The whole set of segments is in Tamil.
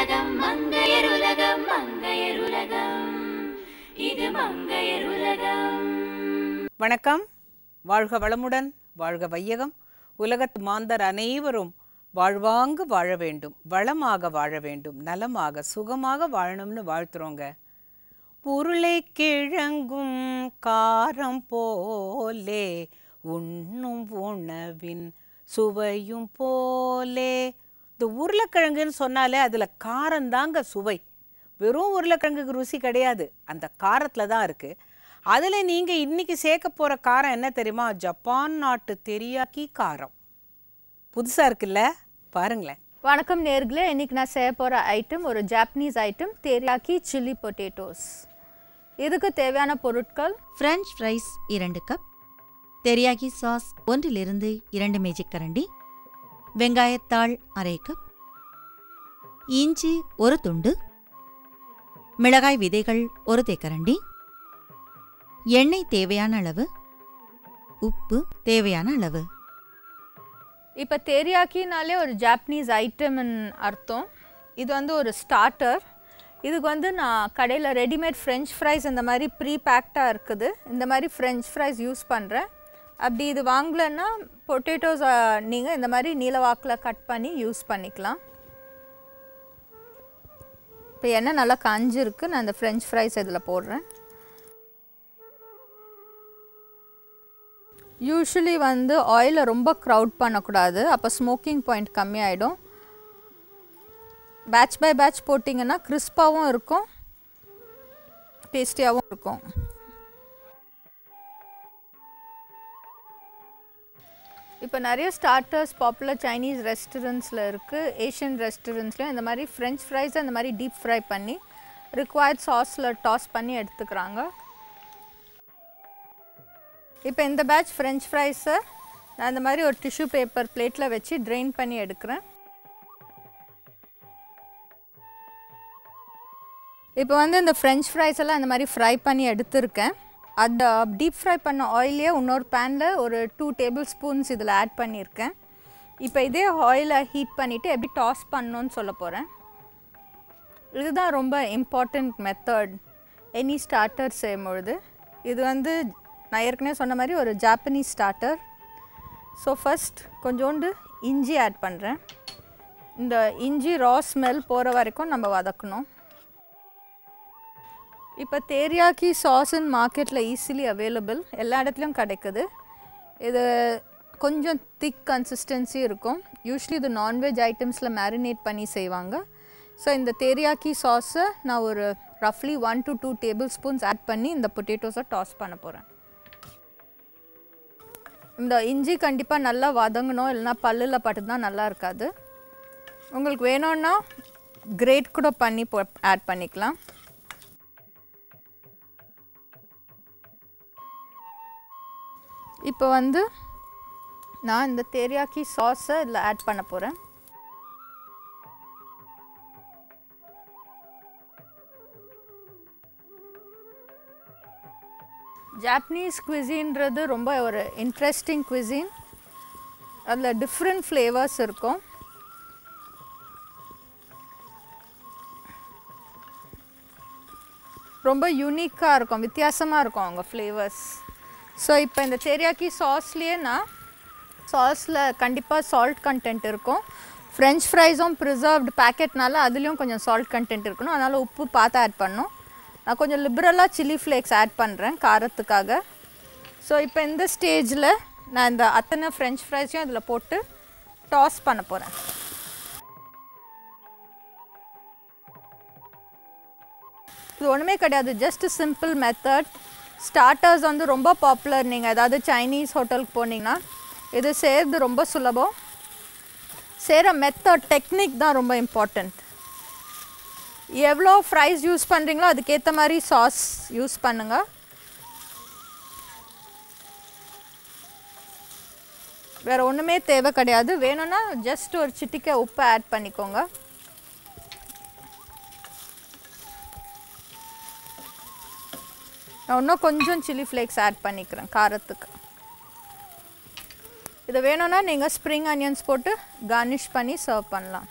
மங்கையருலகம் மங்கையருலகம் மங்கையருலகம் இது மங்கையருலகம். வணக்கம். வாழ்க வளமுடன், வாழ்க வையகம். உலகத்து மாந்தர் அனைவரும் வாழ்வாங்கு வாழ வேண்டும், வளமாக வாழ வேண்டும், நலமாக சுகமாக வாழணும்னு வாழ்த்துறோங்க. உருளை கிழங்கும் காரம் போலே உண்ணும் உணவின் சுவையும் போலே. இந்த உருளைக்கிழங்குன்னு சொன்னாலே அதில் காரந்தாங்க சுவை. வெறும் உருளைக்கிழங்குக்கு ருசி கிடையாது, அந்த காரத்தில் தான் இருக்குது. அதில் நீங்கள் இன்றைக்கி சேர்க்க போகிற காரம் என்ன தெரியுமா? ஜப்பான் நாட்டு தெரியாக்கி காரம். புதுசாக இருக்குல்ல, பாருங்களேன். வணக்கம் நேர்களே, இன்றைக்கி நான் செய்ய போகிற ஐட்டம் ஒரு Japanese item, teriyaki chilli potatoes. இதுக்கு தேவையான பொருட்கள்: French fries 2 cup, teriyaki sauce 1-2 மேஜிக்கரண்டி, வெங்காயத்தாள் 1/2 கப், இஞ்சி 1 துண்டு, மிளகாய் விதைகள் 1 தேக்கரண்டி, எண்ணெய் தேவையான அளவு, உப்பு தேவையான அளவு. இப்போ தெரியாக்கினாலே ஒரு ஜாப்பனீஸ் ஐட்டம்னு அர்த்தம். இது ஒரு ஸ்டார்டர். இதுக்கு நான் கடையில் ரெடிமேட் ஃப்ரெஞ்ச் ஃப்ரைஸ் இந்த மாதிரி ப்ரீ பேக்டாக இருக்குது. இந்த மாதிரி ஃப்ரெஞ்ச் ஃப்ரைஸ் யூஸ் பண்ணுறேன். அப்படி இது வாங்கலைன்னா பொட்டேட்டோஸ் நீங்கள் இந்த மாதிரி நீல வாக்கில் கட் பண்ணி யூஸ் பண்ணிக்கலாம். இப்போ எண்ணெய் நல்லா காஞ்சிருக்கு. நான் இந்த ஃப்ரெஞ்ச் ஃப்ரைஸ் இதில் போடுறேன். யூஸ்வலி ஆயிலை ரொம்ப க்ரௌட் பண்ணக்கூடாது, அப்போ ஸ்மோக்கிங் பாயிண்ட் கம்மியாயிடும். பேட்ச் பை பேட்ச் போட்டிங்கன்னா கிறிஸ்பாகவும் இருக்கும், டேஸ்டியாகவும் இருக்கும். இப்போ நிறைய ஸ்டார்டர்ஸ் பாப்புலர் சைனீஸ் ரெஸ்டாரண்ட்ஸில் இருக்குது, ஏஷியன் ரெஸ்டாரண்ட்ஸ்லையும் இந்த மாதிரி ஃப்ரெஞ்ச் ஃப்ரைஸை இந்த மாதிரி டீப் ஃப்ரை பண்ணி ரிக்வயர்ட் சாஸில் டாஸ் பண்ணி எடுத்துக்கிறாங்க. இப்போ இந்த பேட்ச் ஃப்ரெஞ்ச் ஃப்ரைஸை நான் இந்த மாதிரி ஒரு டிஷ்யூ பேப்பர் பிளேட்டில் வச்சு ட்ரெயின் பண்ணி எடுக்கிறேன். இப்போ இந்த ஃப்ரெஞ்ச் ஃப்ரைஸ் எல்லாம் இந்த மாதிரி ஃப்ரை பண்ணி எடுத்துருக்கேன். அந்த டீப் ஃப்ரை பண்ண ஆயிலே இன்னொரு பேனில் ஒரு 2 டேபிள் ஸ்பூன்ஸ் இதில் ஆட் பண்ணியிருக்கேன். இப்போ இதே ஆயிலை ஹீட் பண்ணிவிட்டு எப்படி டாஸ் பண்ணணுன்னு சொல்ல போகிறேன். இதுதான் ரொம்ப இம்பார்ட்டண்ட் மெத்தட் எனி ஸ்டார்டர் செய்யும்பொழுது. இது நான் ஏற்கனவே சொன்ன மாதிரி ஒரு ஜாப்பனீஸ் ஸ்டார்டர். ஸோ ஃபஸ்ட் கொஞ்சோண்டு இஞ்சி ஆட் பண்ணுறேன். இந்த இஞ்சி ரா ஸ்மெல் போகிற வரைக்கும் நம்ம வதக்கணும். இப்போ தெரியாக்கி சாஸ்ன்னு மார்க்கெட்டில் ஈஸிலி அவைலபிள், எல்லா இடத்துலையும் கிடைக்குது. இது கொஞ்சம் திக் கன்சிஸ்டன்சி இருக்கும். யூஸ்வலி இது நான்வெஜ் ஐட்டம்ஸில் மேரினேட் பண்ணி செய்வாங்க. ஸோ இந்த தெரியாக்கி சாஸை நான் ஒரு ரஃப்லி 1 to 2 டேபிள் ஸ்பூன்ஸ் ஆட் பண்ணி இந்த பொட்டேட்டோஸை டாஸ் பண்ண போகிறேன். இந்த இஞ்சி கண்டிப்பாக நல்லா வதங்கணும், இல்லைனா பல்லில் பட்டு தான் நல்லா இருக்காது. உங்களுக்கு வேணும்னா கிரேட் கூட பண்ணி ஆட் பண்ணிக்கலாம். இப்போ நான் இந்த தெரியாக்கி சாஸை இதில் ஆட் பண்ண போகிறேன். ஜாப்பனீஸ் குவிசின்றது ரொம்ப ஒரு இன்ட்ரெஸ்டிங் குவிசின். அதில் டிஃப்ரெண்ட் ஃப்ளேவர்ஸ் இருக்கும். ரொம்ப யூனிக்காக இருக்கும், வித்தியாசமாக இருக்கும் அவங்க ஃப்ளேவர்ஸ். ஸோ இப்போ இந்த தெரியாக்கி சாஸ்லேயே சாஸில் கண்டிப்பாக சால்ட் கண்டென்ட் இருக்கும். ஃப்ரெஞ்ச் ஃப்ரைஸும் ப்ரிசர்வ்டு பேக்கெட்னால அதுலேயும் கொஞ்சம் சால்ட் கண்டென்ட் இருக்கணும், அதனால் உப்பு பார்த்து ஆட் பண்ணணும். நான் கொஞ்சம் லிபரலாக சில்லி ஃப்ளேக்ஸ் ஆட் பண்ணுறேன் காரத்துக்காக. ஸோ இப்போ இந்த ஸ்டேஜில் நான் இந்த அத்தனை ஃப்ரெஞ்ச் ஃப்ரைஸையும் இதில் போட்டு டாஸ் பண்ண போகிறேன். இது ஒன்றுமே கிடையாது, ஜஸ்ட் சிம்பிள் மெத்தட். ஸ்டார்டர்ஸ் ரொம்ப பாப்புலர். நீங்கள் ஏதாவது சைனீஸ் ஹோட்டலுக்கு போனீங்கன்னா இது செய்கிறது ரொம்ப சுலபம். செய்கிற மெத்தட் டெக்னிக் தான் ரொம்ப இம்பார்ட்டண்ட். எவ்வளோ ஃப்ரைஸ் யூஸ் பண்ணுறீங்களோ அதுக்கேற்ற மாதிரி சாஸ் யூஸ் பண்ணுங்கள். வேறு ஒன்றுமே தேவை கிடையாது. வேணும்னா ஜஸ்ட் ஒரு சிட்டிக்கை உப்பை ஆட் பண்ணிக்கோங்க. நான் இன்னும் கொஞ்சம் சில்லி ஃப்ளேக்ஸ் ஆட் பண்ணிக்கிறேன் காரத்துக்கு. இது வேணும்னா நீங்கள் ஸ்ப்ரிங் ஆனியன்ஸ் போட்டு கார்னிஷ் பண்ணி சர்வ் பண்ணலாம்.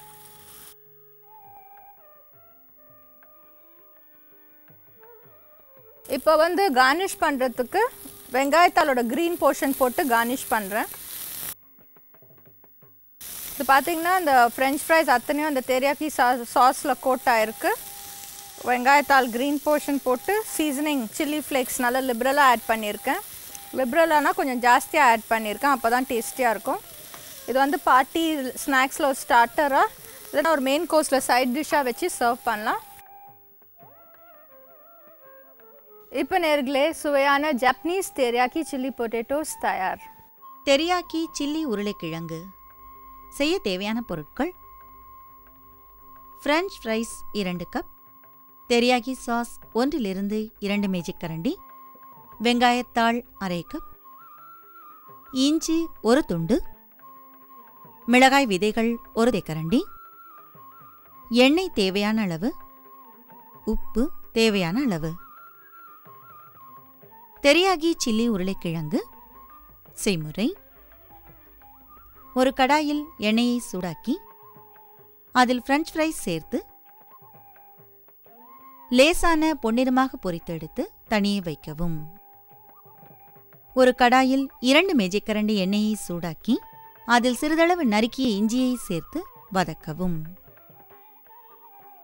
இப்போ வந்து கார்னிஷ் பண்ணுறதுக்கு வெங்காயத்தாலோட க்ரீன் போர்ஷன் போட்டு கார்னிஷ் பண்ணுறேன். இது பார்த்திங்கன்னா இந்த ஃப்ரெஞ்ச் ஃப்ரைஸ் அத்தனையும் அந்த தெரியாக்கி சாஸில் கோட் ஆகிருக்கு. வெங்காயத்தால் க்ரீன் போர்ஷன் போட்டு சீசனிங் சில்லி ஃப்ளேக்ஸ் நல்லா லிபரலாக ஆட் பண்ணியிருக்கேன். லிபரலானால் கொஞ்சம் ஜாஸ்தியாக ஆட் பண்ணியிருக்கேன், அப்போ தான் டேஸ்டியாக இருக்கும். இது வந்து பார்ட்டி ஸ்நாக்ஸில் ஒரு ஸ்டார்டராக இல்லைன்னா ஒரு மெயின் கோர்ஸில் சைட் டிஷ்ஷாக வச்சு சர்வ் பண்ணலாம். இப்போ நேர்களே சுவையான ஜப்பனீஸ் தெரியாக்கி சில்லி பொட்டேட்டோஸ் தயார். தெரியாக்கி சில்லி உருளைக்கிழங்கு செய்ய தேவையான பொருட்கள்: French fries 2 cup, teriyaki sauce 1-2 மேஜிக்கரண்டி, வெங்காயத்தாள் அரை கப், இஞ்சி 1 துண்டு, மிளகாய் விதைகள் 1 தேக்கரண்டி, எண்ணெய் தேவையான அளவு, உப்பு தேவையான அளவு. தெரியாகி சில்லி உருளைக்கிழங்கு செய்முறை: ஒரு கடாயில் எண்ணெயை சூடாக்கி அதில் ஃப்ரெஞ்ச் ஃப்ரைஸ் சேர்த்து லேசான பொன்னிறமாக பொரித்தெடுத்து தனியே வைக்கவும். ஒரு கடாயில் 2 மேஜைக்கரண்டி எண்ணெயை சூடாக்கி அதில் சிறிதளவு நறுக்கிய இஞ்சியை சேர்த்து வதக்கவும்.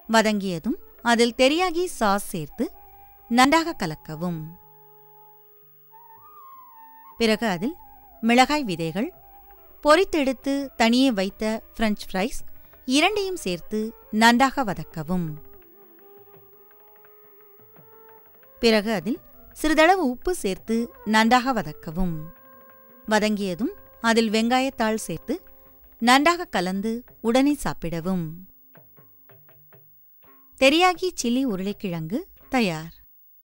வதங்கியதும் அதில் தெரியாகி சாஸ் சேர்த்து நன்றாக கலக்கவும். பிறகு அதில் மிளகாய் விதைகள், பொரித்தெடுத்து தனியே வைத்த ஃப்ரெஞ்ச் ஃப்ரைஸ் இரண்டையும் சேர்த்து நன்றாக வதக்கவும். பிறகு அதில் சிறிதளவு உப்பு சேர்த்து நன்றாக வதக்கவும். வதங்கியதும் அதில் வெங்காயத்தாள் சேர்த்து நன்றாக கலந்து உடனே சாப்பிடவும். தெரியாகி சில்லி உருளைக்கிழங்கு தயார்.